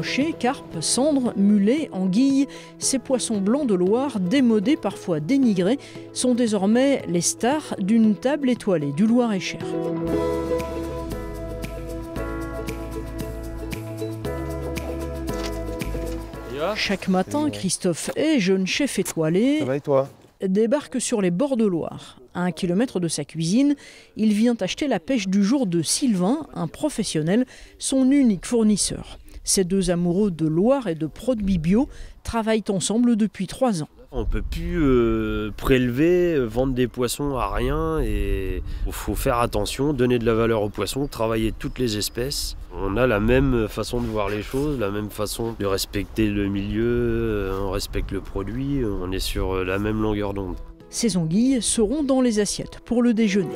brochets, carpes, cendres, mulets, anguilles, ces poissons blancs de Loire, démodés, parfois dénigrés, sont désormais les stars d'une table étoilée du Loir-et-Cher. Chaque matin, Christophe Hay, jeune chef étoilé, ça va et toi ? Débarque sur les bords de Loire. À 1 kilomètre de sa cuisine, il vient acheter la pêche du jour de Sylvain, un professionnel, son unique fournisseur. Ces deux amoureux de Loire et de produits bio travaillent ensemble depuis 3 ans. On ne peut plus prélever, vendre des poissons à rien et il faut faire attention, donner de la valeur aux poissons, travailler toutes les espèces. On a la même façon de voir les choses, la même façon de respecter le milieu, on respecte le produit, on est sur la même longueur d'onde. Ces anguilles seront dans les assiettes pour le déjeuner.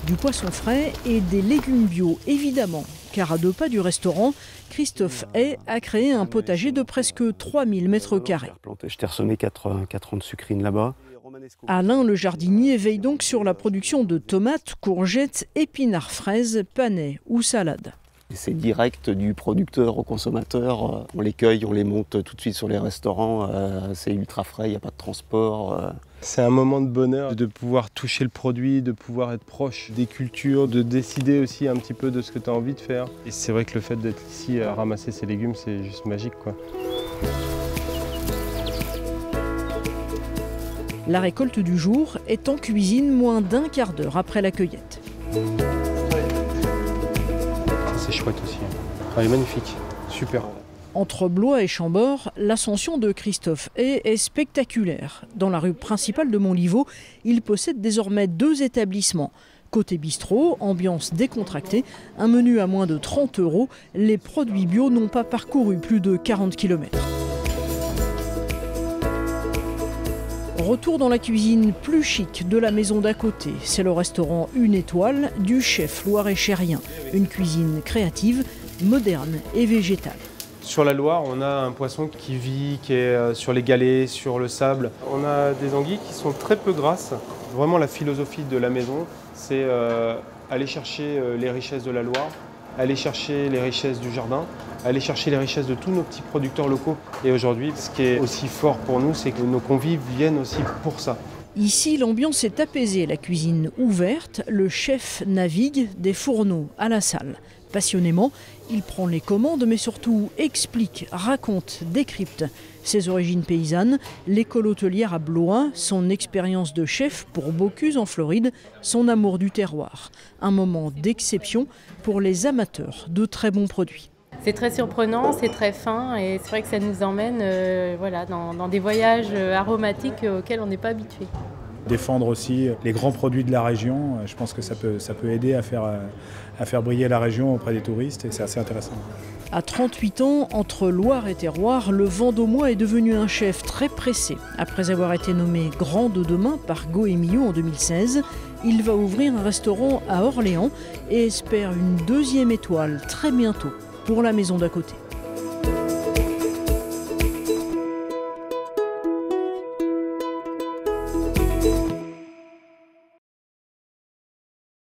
Du poisson frais et des légumes bio, évidemment. Car à 2 pas du restaurant, Christophe Hay a créé un potager de presque 3000 mètres carrés. Je t'ai ressemé 4 ans de sucrine là-bas. Alain, le jardinier, veille donc sur la production de tomates, courgettes, épinards, fraises, panais ou salades. C'est direct du producteur au consommateur. On les cueille, on les monte tout de suite sur les restaurants. C'est ultra frais, il n'y a pas de transport. C'est un moment de bonheur de pouvoir toucher le produit, de pouvoir être proche des cultures, de décider aussi un petit peu de ce que tu as envie de faire. Et c'est vrai que le fait d'être ici à ramasser ces légumes, c'est juste magique, quoi. La récolte du jour est en cuisine moins d'1 quart d'heure après la cueillette. C'est chouette aussi. Elle est magnifique, super. Entre Blois et Chambord, l'ascension de Christophe Hay est spectaculaire. Dans la rue principale de Montlivaud, il possède désormais 2 établissements. Côté bistrot, ambiance décontractée, un menu à moins de 30 €, les produits bio n'ont pas parcouru plus de 40 km. Retour dans la cuisine plus chic de la maison d'à côté. C'est le restaurant 1 étoile du chef loir-et-chérien. Une cuisine créative, moderne et végétale. Sur la Loire, on a un poisson qui vit, qui est sur les galets, sur le sable. On a des anguilles qui sont très peu grasses. Vraiment la philosophie de la maison, c'est aller chercher les richesses de la Loire, aller chercher les richesses du jardin, aller chercher les richesses de tous nos petits producteurs locaux. Et aujourd'hui, ce qui est aussi fort pour nous, c'est que nos convives viennent aussi pour ça. Ici, l'ambiance est apaisée, la cuisine ouverte, le chef navigue des fourneaux à la salle. Passionnément, il prend les commandes, mais surtout explique, raconte, décrypte ses origines paysannes, l'école hôtelière à Blois, son expérience de chef pour Bocuse en Floride, son amour du terroir. Un moment d'exception pour les amateurs de très bons produits. C'est très surprenant, c'est très fin et c'est vrai que ça nous emmène dans des voyages aromatiques auxquels on n'est pas habitué. Défendre aussi les grands produits de la région, je pense que ça peut aider à faire briller la région auprès des touristes et c'est assez intéressant. À 38 ans, entre Loire et terroir, le Vendômois est devenu un chef très pressé. Après avoir été nommé Grand de demain par Goemio en 2016, il va ouvrir un restaurant à Orléans et espère une 2e étoile très bientôt pour la maison d'à côté.